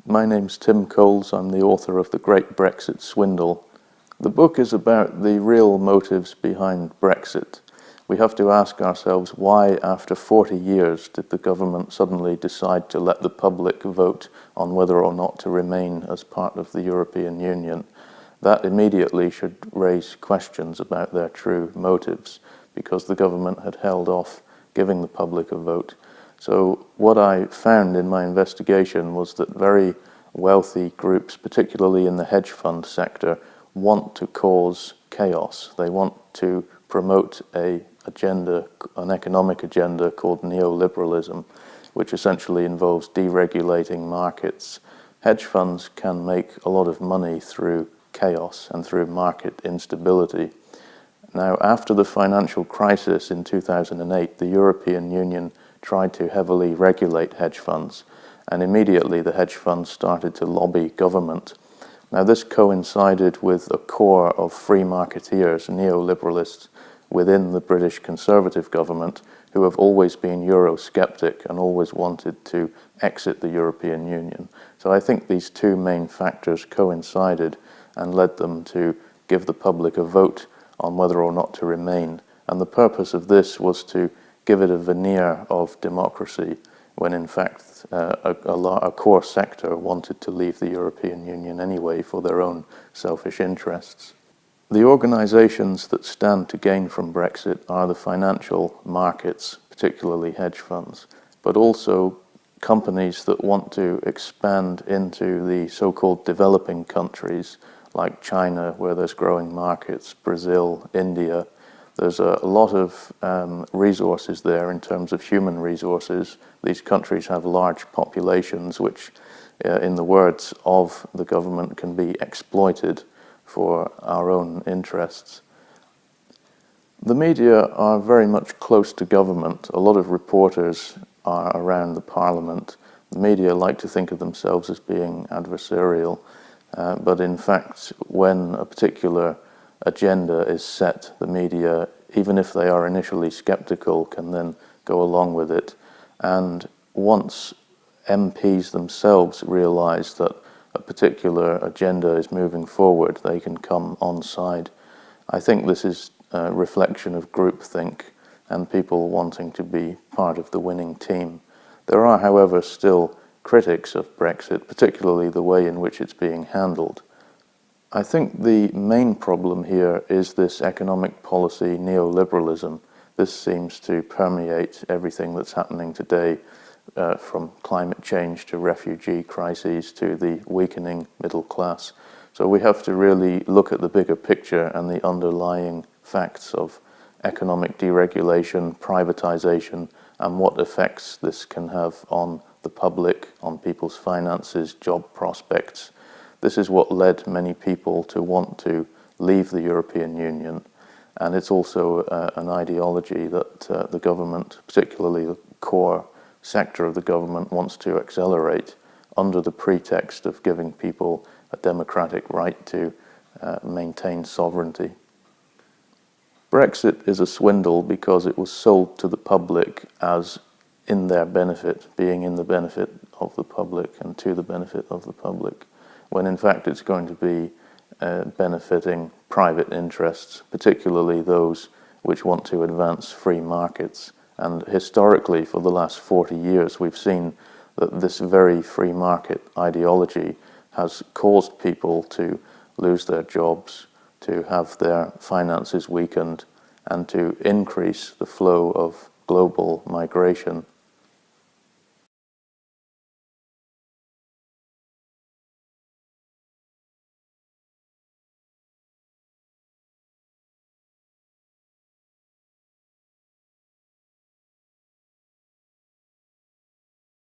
My name's Tim Coles. I'm the author of The Great Brexit Swindle. The book is about the real motives behind Brexit. We have to ask ourselves why, after 40 years, did the government suddenly decide to let the public vote on whether or not to remain as part of the European Union? That immediately should raise questions about their true motives, because the government had held off giving the public a vote. So what I found in my investigation was that very wealthy groups, particularly in the hedge fund sector, want to cause chaos. They want to promote an economic agenda called neoliberalism, which essentially involves deregulating markets. Hedge funds can make a lot of money through chaos and through market instability. Now, after the financial crisis in 2008, the European Union tried to heavily regulate hedge funds, and immediately the hedge funds started to lobby government. Now, this coincided with a core of free marketeers, neoliberalists, within the British Conservative government, who have always been Eurosceptic and always wanted to exit the European Union. So I think these two main factors coincided and led them to give the public a vote on whether or not to remain. And the purpose of this was to give it a veneer of democracy, when in fact a core sector wanted to leave the European Union anyway for their own selfish interests. The organisations that stand to gain from Brexit are the financial markets, particularly hedge funds, but also companies that want to expand into the so-called developing countries like China, where there's growing markets, Brazil, India. There's a lot of resources there in terms of human resources. These countries have large populations which, in the words of the government, can be exploited for our own interests. The media are very much close to government. A lot of reporters are around the parliament. The media like to think of themselves as being adversarial, but in fact, when a particular agenda is set, the media, even if they are initially skeptical, can then go along with it. And once MPs themselves realise that a particular agenda is moving forward, they can come on side. I think this is a reflection of groupthink and people wanting to be part of the winning team. There are, however, still critics of Brexit, particularly the way in which it's being handled. I think the main problem here is this economic policy neoliberalism. This seems to permeate everything that's happening today, from climate change to refugee crises to the weakening middle class. So we have to really look at the bigger picture and the underlying facts of economic deregulation, privatization, and what effects this can have on the public, on people's finances, job prospects. This is what led many people to want to leave the European Union, and it's also an ideology that the government, particularly the core sector of the government, wants to accelerate under the pretext of giving people a democratic right to maintain sovereignty. Brexit is a swindle because it was sold to the public as in their benefit, being in the benefit of the public and to the benefit of the public, when in fact it's going to be benefiting private interests, particularly those which want to advance free markets. And historically, for the last 40 years, we've seen that this very free market ideology has caused people to lose their jobs, to have their finances weakened, and to increase the flow of global migration.